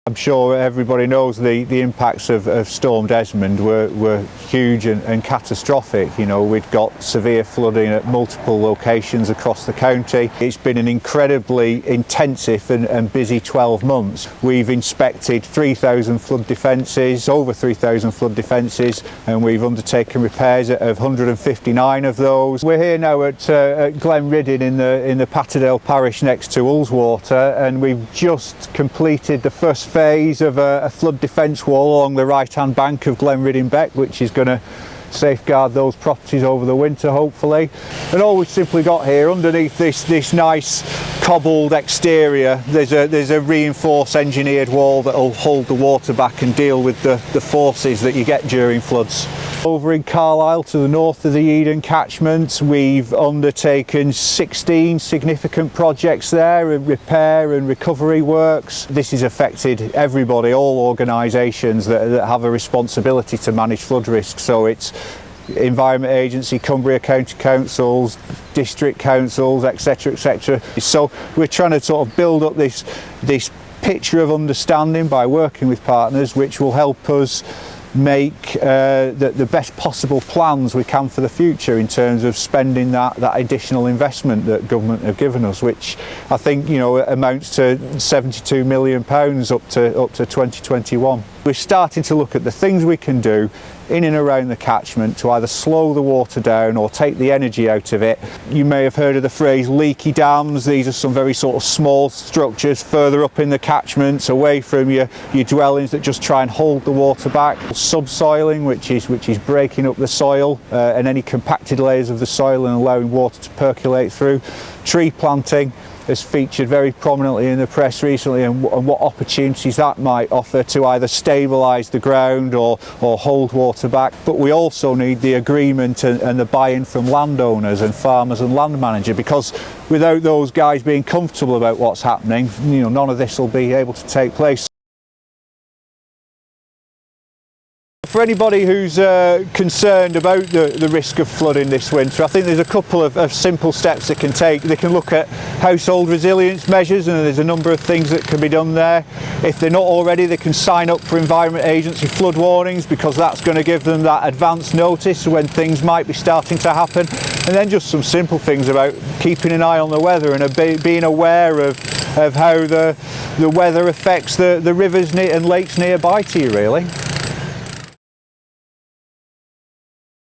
I'm sure everybody knows the impacts of Storm Desmond were huge and catastrophic. You know, we'd got severe flooding at multiple locations across the county. It's been an incredibly intensive and busy 12 months. We've inspected 3,000 flood defences, over 3,000 flood defences, and we've undertaken repairs of 159 of those. We're here now at Glenriddin in the Patterdale parish next to Ullswater, and we've just completed the first phase of a flood defence wall along the right hand bank of Glenriddin Beck, which is going to safeguard those properties over the winter, hopefully. And all we've simply got here underneath this nice cobbled exterior, there's a reinforced engineered wall that will hold the water back and deal with the forces that you get during floods. Over in Carlisle, to the north of the Eden catchment, we've undertaken 16 significant projects there, repair and recovery works. This has affected everybody, all organisations that have a responsibility to manage flood risk. So it's Environment Agency, Cumbria County Councils, district councils, etc, etc. So we're trying to sort of build up this picture of understanding by working with partners, which will help us make the best possible plans we can for the future in terms of spending that additional investment that government have given us, which I think, you know, amounts to £72 million up to 2021. We're starting to look at the things we can do in and around the catchment to either slow the water down or take the energy out of it. You may have heard of the phrase leaky dams. These are some very sort of small structures further up in the catchments, away from your dwellings, that just try and hold the water back. Subsoiling, which is breaking up the soil and any compacted layers of the soil and allowing water to percolate through. Tree planting has featured very prominently in the press recently, and what opportunities that might offer to either stabilise the ground or hold water back. But we also need the agreement and the buy-in from landowners and farmers and land manager, because without those guys being comfortable about what's happening, you know, none of this will be able to take place. For anybody who's concerned about the risk of flooding this winter, I think there's a couple of simple steps they can take. They can look at household resilience measures, and there's a number of things that can be done there. If they're not already, they can sign up for Environment Agency flood warnings, because that's going to give them that advance notice when things might be starting to happen. And then just some simple things about keeping an eye on the weather and being aware of how the weather affects the rivers and lakes nearby to you, really.